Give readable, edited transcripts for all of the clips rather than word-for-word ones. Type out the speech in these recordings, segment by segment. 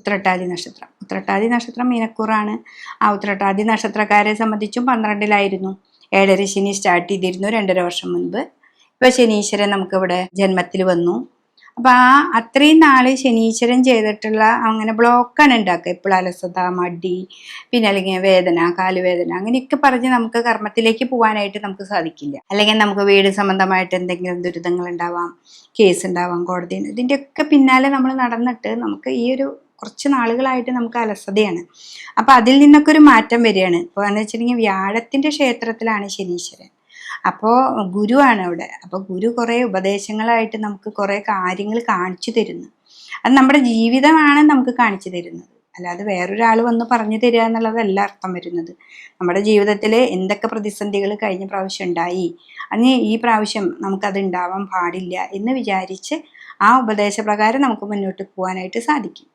ഉത്രട്ടാതി നക്ഷത്രം. ഉത്രട്ടാതി നക്ഷത്രം മീനക്കൂറാണ്. ആ ഉത്രട്ടാതി നക്ഷത്രക്കാരെ സംബന്ധിച്ചും 12-ലായിരുന്നു. 7.5 ശനി സ്റ്റാർട്ട് ചെയ്തിരുന്നു 2.5 വർഷം മുൻപ്. ഇപ്പൊ ശനീശ്വരൻ നമുക്കിവിടെ ജന്മത്തിൽ വന്നു. അപ്പൊ അത്രയും നാള് ശനീശ്വരൻ ചെയ്തിട്ടുള്ള അങ്ങനെ ബ്ലോക്കാണ് ഉണ്ടാക്കുക. ഇപ്പോൾ അലസത, മടി, പിന്നെ അല്ലെങ്കിൽ വേദന, കാലുവേദന, അങ്ങനെയൊക്കെ പറഞ്ഞ് നമുക്ക് കർമ്മത്തിലേക്ക് പോകാനായിട്ട് നമുക്ക് സാധിക്കില്ല. അല്ലെങ്കിൽ നമുക്ക് വീട് സംബന്ധമായിട്ട് എന്തെങ്കിലും ദുരിതങ്ങൾ ഉണ്ടാവാം, കേസ് ഉണ്ടാവാം, കോടതി, ഇതിൻ്റെയൊക്കെ പിന്നാലെ നമ്മൾ നടന്നിട്ട് നമുക്ക് ഈ ഒരു കുറച്ച് നാളുകളായിട്ട് നമുക്ക് അലസതയാണ്. അപ്പൊ അതിൽ നിന്നൊക്കെ ഒരു മാറ്റം വരികയാണ്. ഇപ്പോൾ എന്ന് വെച്ചിട്ടുണ്ടെങ്കിൽ വ്യാഴത്തിന്റെ ക്ഷേത്രത്തിലാണ് ശനീശ്വരൻ. അപ്പോൾ ഗുരുവാണ് അവിടെ. അപ്പോൾ ഗുരു കുറേ ഉപദേശങ്ങളായിട്ട് നമുക്ക് കുറേ കാര്യങ്ങൾ കാണിച്ചു തരുന്നു. അത് നമ്മുടെ ജീവിതമാണ് നമുക്ക് കാണിച്ചു തരുന്നത്, അല്ലാതെ വേറൊരാൾ വന്ന് പറഞ്ഞു തരിക എന്നുള്ളതല്ല അർത്ഥം വരുന്നത്. നമ്മുടെ ജീവിതത്തിൽ എന്തൊക്കെ പ്രതിസന്ധികൾ കഴിഞ്ഞ പ്രാവശ്യം ഉണ്ടായി, അതിന് ഈ പ്രാവശ്യം നമുക്കത് ഉണ്ടാവാൻ പാടില്ല എന്ന് വിചാരിച്ച് ആ ഉപദേശപ്രകാരം നമുക്ക് മുന്നോട്ട് പോകാനായിട്ട് സാധിക്കും.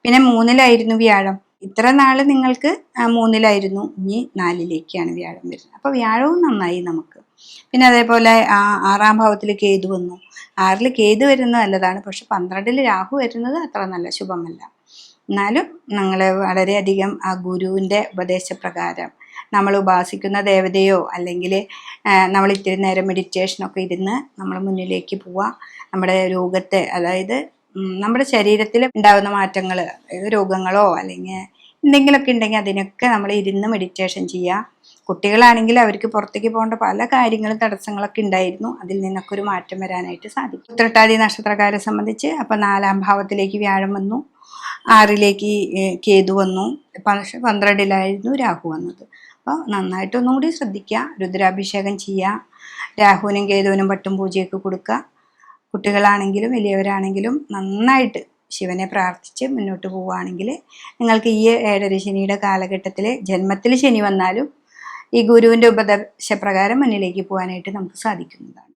പിന്നെ 3-ലായിരുന്നു വ്യാഴം. ഇത്ര നാൾ നിങ്ങൾക്ക് 3-ലായിരുന്നു, ഇനി 4-ലേക്കാണ് വ്യാഴം വരുന്നത്. അപ്പോൾ വ്യാഴവും നന്നായി നമുക്ക്. പിന്നെ അതേപോലെ 6-ാം ഭാവത്തിൽ കേതു വന്നു. 6-ൽ കേതു വരുന്നത് നല്ലതാണ്, പക്ഷെ 12-ൽ രാഹു വരുന്നത് അത്ര നല്ല ശുഭമല്ല. എന്നാലും നിങ്ങൾ വളരെയധികം ആ ഗുരുവിൻ്റെ ഉപദേശപ്രകാരം നമ്മൾ ഉപാസിക്കുന്ന ദേവതയോ അല്ലെങ്കിൽ നമ്മൾ ഇത്തിരി നേരം മെഡിറ്റേഷനൊക്കെ ഇരുന്ന് നമ്മൾ മുന്നിലേക്ക് പോവുക. നമ്മുടെ രോഗത്തെ, അതായത് നമ്മുടെ ശരീരത്തിൽ ഉണ്ടാകുന്ന മാറ്റങ്ങൾ, രോഗങ്ങളോ അല്ലെങ്കിൽ എന്തെങ്കിലുമൊക്കെ ഉണ്ടെങ്കിൽ അതിനൊക്കെ നമ്മൾ ഇരുന്ന് മെഡിറ്റേഷൻ ചെയ്യുക. കുട്ടികളാണെങ്കിൽ അവർക്ക് പുറത്തേക്ക് പോകേണ്ട പല കാര്യങ്ങളും തടസ്സങ്ങളൊക്കെ ഉണ്ടായിരുന്നു, അതിൽ നിന്നൊക്കെ ഒരു മാറ്റം വരാനായിട്ട് സാധിക്കും. ഉത്രട്ടാതി നക്ഷത്രക്കാരെ സംബന്ധിച്ച് അപ്പോൾ 4-ാം ഭാവത്തിലേക്ക് വ്യാഴം വന്നു, 6-ലേക്ക് കേതു വന്നു, 12-ലായിരുന്നു രാഹു വന്നത്. അപ്പോൾ നന്നായിട്ടൊന്നും കൂടി ശ്രദ്ധിക്കുക, രുദ്രാഭിഷേകം ചെയ്യുക, രാഹുവിനും കേതുവിനും പട്ടും പൂജയൊക്കെ കൊടുക്കുക. കുട്ടികളാണെങ്കിലും വലിയവരാണെങ്കിലും നന്നായിട്ട് ശിവനെ പ്രാർത്ഥിച്ച് മുന്നോട്ട് പോവുകയാണെങ്കിൽ നിങ്ങൾക്ക് ഈ 7.5 ശനിയുടെ കാലഘട്ടത്തിൽ ജന്മത്തിൽ ശനി വന്നാലും ഈ ഗുരുവിൻ്റെ ഉപദേശപ്രകാരം മുന്നിലേക്ക് പോകാനായിട്ട് നമുക്ക് സാധിക്കുന്നതാണ്.